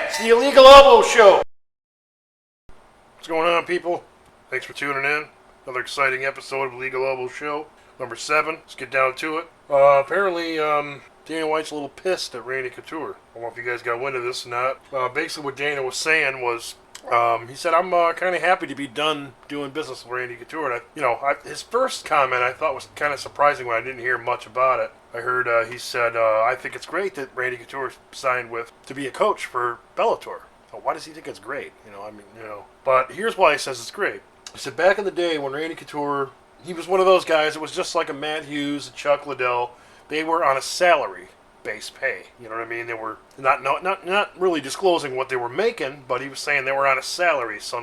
It's the Illegal Elbow Show. What's going on, people? Thanks for tuning in. Another exciting episode of Illegal Elbow Show, number 7. Let's get down to it. Apparently, Dana White's a little pissed at Randy Couture. I don't know if you guys got wind of this or not. Basically, what Dana was saying was, he said, I'm kind of happy to be done doing business with Randy Couture. And his first comment I thought was kind of surprising when I didn't hear much about it. I heard he said, I think it's great that Randy Couture signed to be a coach for Bellator. So why does he think it's great? But here's why he says it's great. He said back in the day when Randy Couture, he was one of those guys that was just like a Matt Hughes, a Chuck Liddell. They were on a salary-based pay. You know what I mean? They were not really disclosing what they were making, but he was saying they were on a salary. So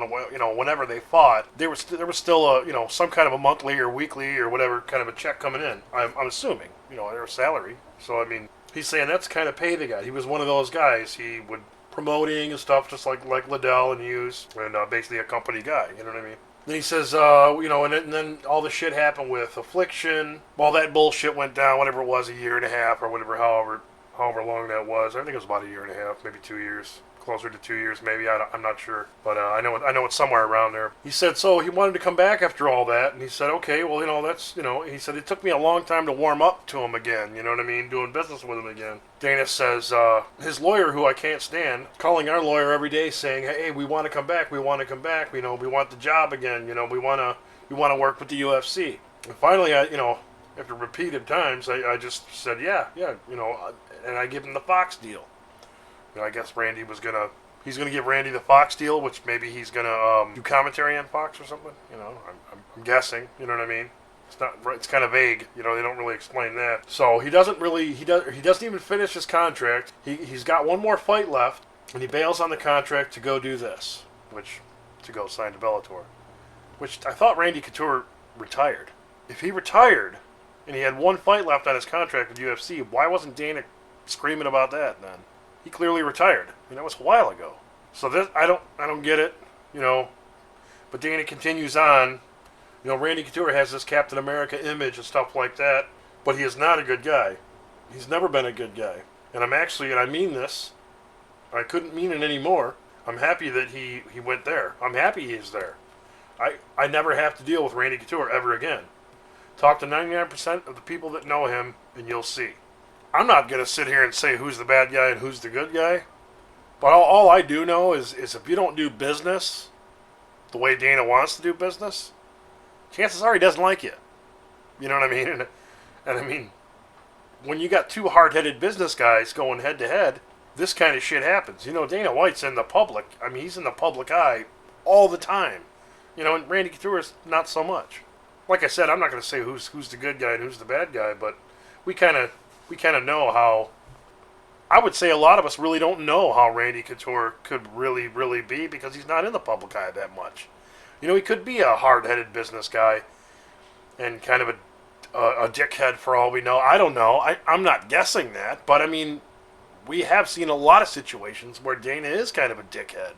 whenever they fought, there was still some kind of a monthly or weekly or whatever kind of a check coming in. I'm assuming their salary. So I mean, he's saying that's kind of pay they got. He was one of those guys. He would promoting and stuff just like Liddell and Hughes, and basically a company guy. You know what I mean? Then he says, and then all the shit happened with Affliction. All that bullshit went down, whatever it was, a year and a half or whatever, however long that was. I think it was about a year and a half, maybe 2 years. Closer to 2 years, maybe. I'm not sure. But I know it's somewhere around there. He said, so he wanted to come back after all that. And he said, okay, well, he said, it took me a long time to warm up to him again. You know what I mean? Doing business with him again. Dana says, his lawyer, who I can't stand, calling our lawyer every day saying, hey, we want to come back. We want to come back. We want the job again. We want to work with the UFC. And finally, after repeated times, I just said, yeah, and I give him the Fox deal. I guess Randy he's gonna give Randy the Fox deal, which maybe he's gonna do commentary on Fox or something. I'm guessing. You know what I mean? It's kind of vague. They don't really explain that. So he doesn't even finish his contract. He's got one more fight left, and he bails on the contract to go do this, to go sign to Bellator. Which I thought Randy Couture retired. If he retired and he had one fight left on his contract with UFC, why wasn't Dana screaming about that then? He clearly retired. That was a while ago. So this, I don't get it. But Dana continues on. Randy Couture has this Captain America image and stuff like that, but he is not a good guy. He's never been a good guy. And I mean this, I couldn't mean it anymore. I'm happy that he went there. I'm happy he's there. I never have to deal with Randy Couture ever again. Talk to 99% of the people that know him, and you'll see. I'm not going to sit here and say who's the bad guy and who's the good guy. But all I do know is if you don't do business the way Dana wants to do business, chances are he doesn't like you. You know what I mean? And I mean, when you got two hard-headed business guys going head-to-head, this kind of shit happens. Dana White's in the public. I mean, he's in the public eye all the time. And Randy Couture is not so much. Like I said, I'm not going to say who's the good guy and who's the bad guy, but we kind of know how. I would say a lot of us really don't know how Randy Couture could really, really be because he's not in the public eye that much. He could be a hard-headed business guy and kind of a dickhead for all we know. I don't know. I'm not guessing that, but I mean, we have seen a lot of situations where Dana is kind of a dickhead.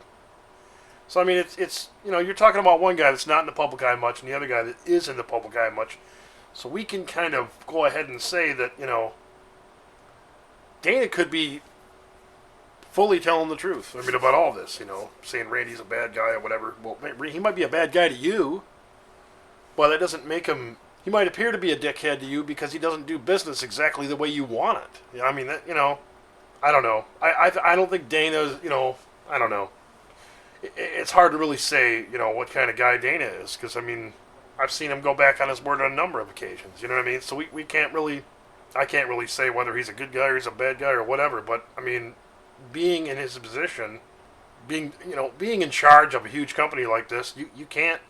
So I mean, it's you're talking about one guy that's not in the public eye much and the other guy that is in the public eye much. So we can kind of go ahead and say that, Dana could be fully telling the truth. I mean, about all this, saying Randy's a bad guy or whatever. Well, he might be a bad guy to you, but that doesn't make him. He might appear to be a dickhead to you because he doesn't do business exactly the way you want it. I mean, I don't know. I don't think Dana's, I don't know. It's hard to really say, what kind of guy Dana is because, I mean, I've seen him go back on his word on a number of occasions. You know what I mean? So we can't really. I can't really say whether he's a good guy or he's a bad guy or whatever, but I mean, being in his position, being in charge of a huge company like this, you can't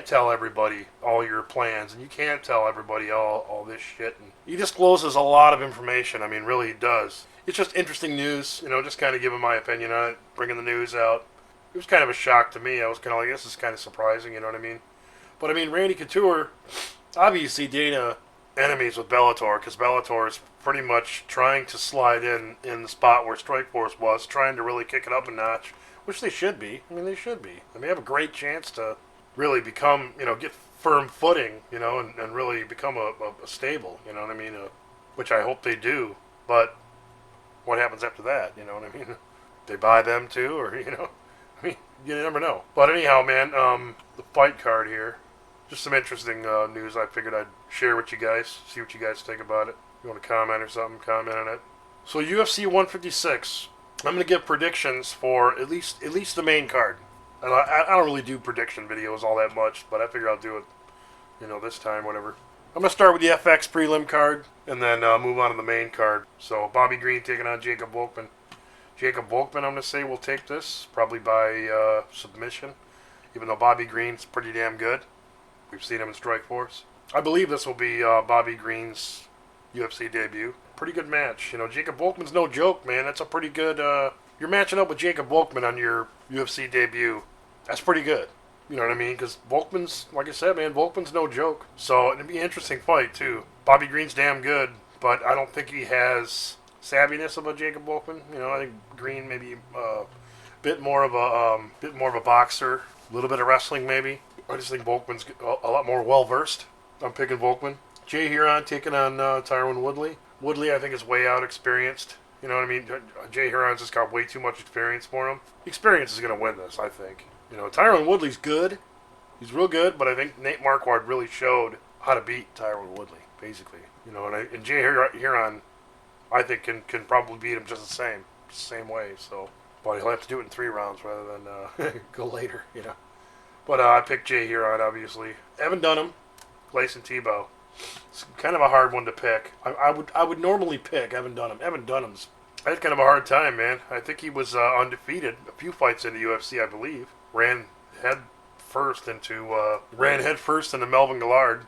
tell everybody all your plans, and you can't tell everybody all this shit. And he discloses a lot of information. I mean, really he does. It's just interesting news, just kind of giving my opinion on it, bringing the news out. It was kind of a shock to me. I was kind of like, this is kind of surprising, you know what I mean? But I mean, Randy Couture, obviously Dana enemies with Bellator because Bellator is pretty much trying to slide in the spot where Strikeforce was, trying to really kick it up a notch, which they should be. I mean, they should be. And they have a great chance to really become, get firm footing, and really become a stable, you know what I mean? Which I hope they do. But what happens after that, you know what I mean? they buy them too, or I mean, you never know. But anyhow, man, the fight card here, just some interesting news. I figured I'd share with you guys, see what you guys think about it. If you want to comment or something, comment on it. So UFC 156. I'm gonna give predictions for at least the main card. And I don't really do prediction videos all that much, but I figure I'll do it, this time, whatever. I'm gonna start with the FX prelim card, and then move on to the main card. So Bobby Green taking on Jacob Volkman. Jacob Volkman, I'm gonna say, will take this probably by submission, even though Bobby Green's pretty damn good. We've seen him in Strikeforce. I believe this will be Bobby Green's UFC debut. Pretty good match. Jacob Volkman's no joke, man. That's a pretty good. You're matching up with Jacob Volkman on your UFC debut. That's pretty good. You know what I mean? Because Volkman's, like I said, man, Volkman's no joke. So it'd be an interesting fight, too. Bobby Green's damn good, but I don't think he has savviness of a Jacob Volkman. I think Green maybe a bit more of a boxer, a little bit of wrestling maybe. I just think Volkman's a lot more well-versed. I'm picking Volkman. Jay Huron taking on Tyron Woodley. Woodley, I think, is way out experienced. You know what I mean? Jay Huron's just got way too much experience for him. Experience is going to win this, I think. Tyron Woodley's good. He's real good, but I think Nate Marquardt really showed how to beat Tyron Woodley, basically. And Jay Huron, I think, can probably beat him just the same way. So, but he'll have to do it in 3 rounds rather than go later, But I picked Jay Huron, obviously. Evan Dunham, Gleison Tebow. It's kind of a hard one to pick. I would normally pick Evan Dunham. I had kind of a hard time, man. I think he was undefeated a few fights in the UFC, I believe. Ran head first into Melvin Gillard.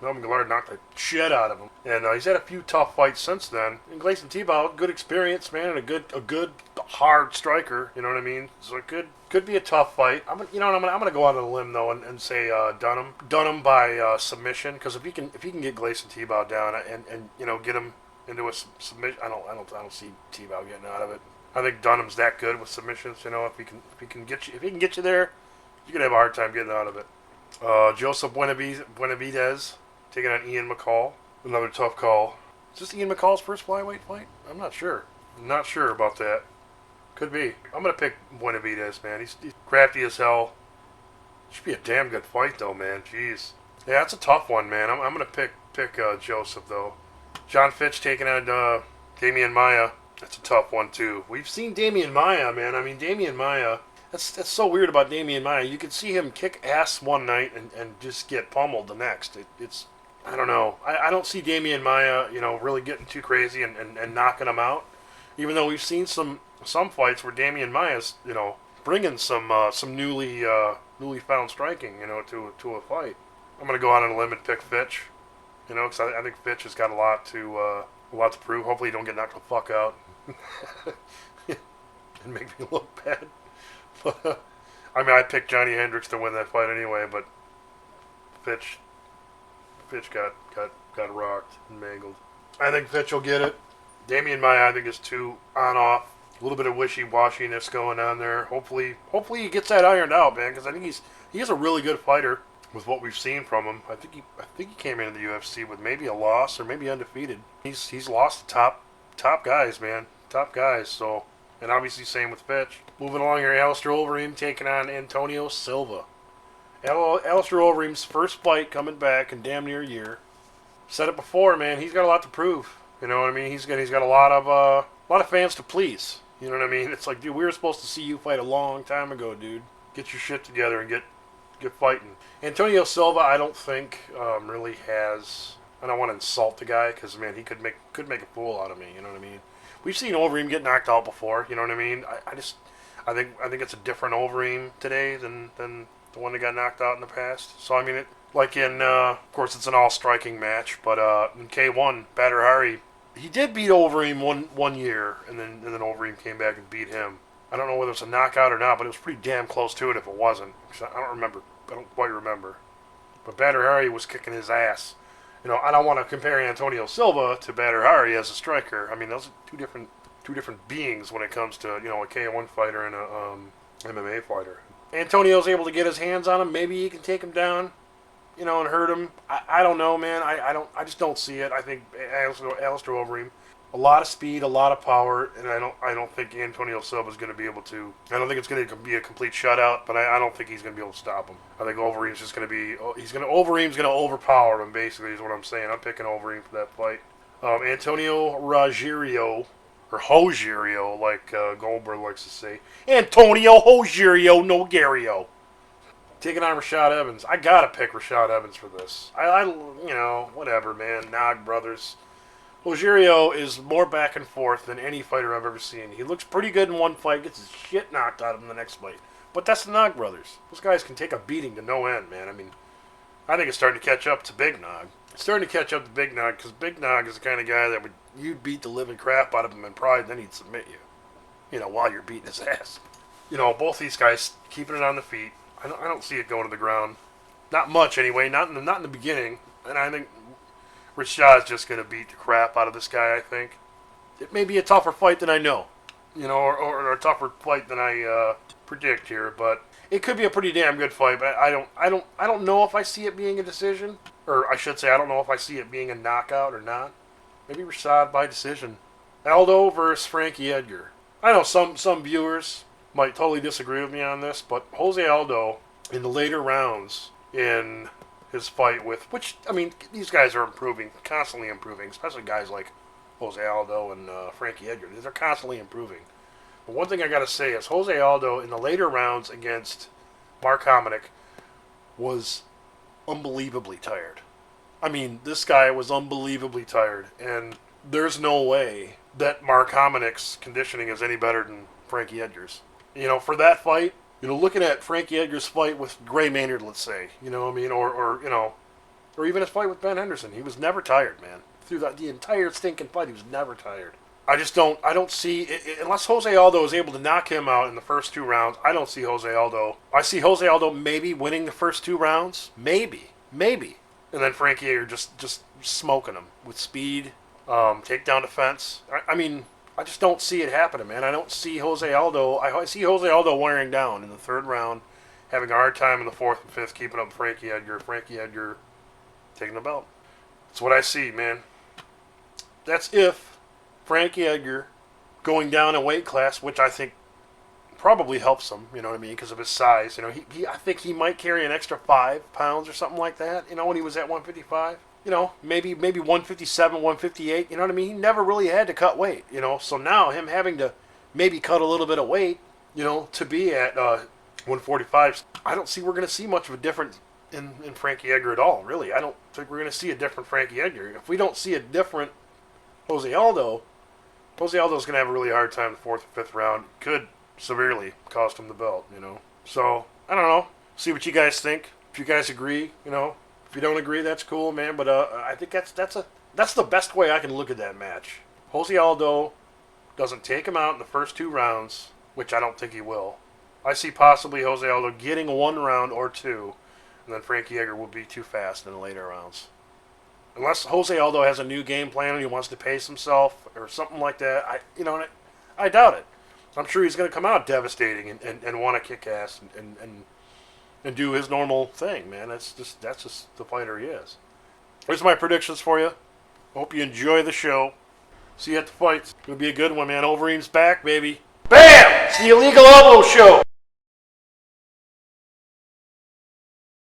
Melvin Gillard knocked the shit out of him, and he's had a few tough fights since then. And Gleison Tebow, good experience, man, and a good hard striker. You know what I mean? So it could be a tough fight. I'm gonna go out on a limb though and say Dunham by submission, because if he can get Gleison Tebow down and get him into a submission, I don't see Tebow getting out of it. I think Dunham's that good with submissions. If he can get you there, you're gonna have a hard time getting out of it. Joseph Benavidez taking on Ian McCall. Another tough call. Is this Ian McCall's first flyweight fight? I'm not sure. Not sure about that. Could be. I'm going to pick Benavidez, man. He's crafty as hell. Should be a damn good fight, though, man. Jeez. Yeah, that's a tough one, man. I'm going to pick Joseph, though. John Fitch taking on Damian Maia. That's a tough one, too. We've seen Damian Maia, man. I mean, Damian Maia... That's so weird about Damian Maia. You could see him kick ass one night and just get pummeled the next. It's I don't know. I don't see Damian Maia, really getting too crazy and knocking him out. Even though we've seen some fights where Damian Maia's, bringing some newly found striking, to a fight. I'm gonna go out on a limb and pick Fitch, because I think Fitch has got a lot to prove. Hopefully, he don't get knocked the fuck out and make me look bad. I mean, I picked Johnny Hendricks to win that fight anyway, but Fitch got rocked and mangled. I think Fitch will get it. Damian Maia, I think, is too on-off. A little bit of wishy-washiness going on there. Hopefully he gets that ironed out, man, because I think he is a really good fighter with what we've seen from him. I think he came into the UFC with maybe a loss or maybe undefeated. He's lost the top guys, man. Top guys, so... And obviously same with Fitch. Moving along here, Alistair Overeem taking on Antonio Silva. Alistair Overeem's first fight coming back in damn near a year. Said it before, man. He's got a lot to prove. You know what I mean? He's got a lot of fans to please. You know what I mean? It's like, dude, we were supposed to see you fight a long time ago, dude. Get your shit together and get fighting. Antonio Silva, I don't think really has. I don't want to insult the guy because, man, he could make a fool out of me. You know what I mean? We've seen Overeem get knocked out before, you know what I mean? I think it's a different Overeem today than the one that got knocked out in the past. So I mean, of course it's an all striking match, but in K1, Badr Hari, he did beat Overeem one year, and then Overeem came back and beat him. I don't know whether it's a knockout or not, but it was pretty damn close to it if it wasn't. I don't quite remember. But Badr Hari was kicking his ass. I don't want to compare Antonio Silva to Badr Hari as a striker. I mean, those are two different beings when it comes to, a K1 fighter and a MMA fighter. Antonio's able to get his hands on him. Maybe he can take him down, and hurt him. I don't know, man. I just don't see it. I think Alistair Overeem A lot of speed, a lot of power, and I don't think Antonio Silva is going to be able to. I don't think it's going to be a complete shutout, but I don't think he's going to be able to stop him. I think Overeem's just going to be. Overeem's going to overpower him. Basically, is what I'm saying. I'm picking Overeem for that fight. Antonio Rogerio, or Rogerio, like Goldberg likes to say. Antonio Rogerio Nogueira. Taking on Rashad Evans. I gotta pick Rashad Evans for this. Whatever, man. Nog brothers. Rogerio is more back and forth than any fighter I've ever seen. He looks pretty good in one fight, gets his shit knocked out of him the next fight. But that's the Nog brothers. Those guys can take a beating to no end, man. I mean, I think it's starting to catch up to Big Nog. It's starting to catch up to Big Nog because Big Nog is the kind of guy that you'd beat the living crap out of him in pride, and then he'd submit you. While you're beating his ass. Both these guys keeping it on the feet. I don't see it going to the ground. Not much anyway. Not in the beginning. And I think Rashad's just going to beat the crap out of this guy, I think. It may be a tougher fight than I know. Or a tougher fight than I predict here, but it could be a pretty damn good fight, but I don't know if I see it being a decision. Or I should say I don't know if I see it being a knockout or not. Maybe Rashad by decision. Aldo versus Frankie Edgar. I know some viewers might totally disagree with me on this, but Jose Aldo in the later rounds in his fight these guys are improving, constantly improving, especially guys like Jose Aldo and Frankie Edgar. They're constantly improving. But one thing I got to say is Jose Aldo in the later rounds against Mark Hominick was unbelievably tired. I mean, this guy was unbelievably tired, and there's no way that Mark Hominick's conditioning is any better than Frankie Edgar's. For that fight, looking at Frankie Edgar's fight with Gray Maynard, let's say, or even his fight with Ben Henderson, he was never tired, man. Through the entire stinking fight, he was never tired. I don't see, unless Jose Aldo is able to knock him out in the first 2 rounds, I don't see Jose Aldo. I see Jose Aldo maybe winning the first 2 rounds. Maybe. And then Frankie Edgar just smoking him with speed, takedown defense. I just don't see it happening, man. I don't see Jose Aldo. I see Jose Aldo wearing down in the 3rd round, having a hard time in the 4th and 5th, keeping up Frankie Edgar. Frankie Edgar taking the belt. That's what I see, man. That's if Frankie Edgar going down a weight class, which I think probably helps him, because of his size. I think he might carry an extra 5 pounds or something like that, when he was at 155. Maybe 157, 158, He never really had to cut weight, So now him having to maybe cut a little bit of weight, to be at 145, I don't see we're going to see much of a difference in Frankie Edgar at all, really. I don't think we're going to see a different Frankie Edgar. If we don't see a different Jose Aldo's going to have a really hard time in the 4th and 5th round. Could severely cost him the belt, So, I don't know. See what you guys think. If you guys agree, If you don't agree, that's cool, man. But I think that's the best way I can look at that match. Jose Aldo doesn't take him out in the first 2 rounds, which I don't think he will. I see possibly Jose Aldo getting 1 round or 2, and then Frankie Edgar will be too fast in the later rounds. Unless Jose Aldo has a new game plan and he wants to pace himself or something like that, I doubt it. I'm sure he's going to come out devastating and want to kick ass and do his normal thing, man. That's just the fighter he is. Here's my predictions for you. Hope you enjoy the show. See you at the fights. It's going to be a good one, man. Overeem's back, baby. Bam! It's the Illegal Elbow Show.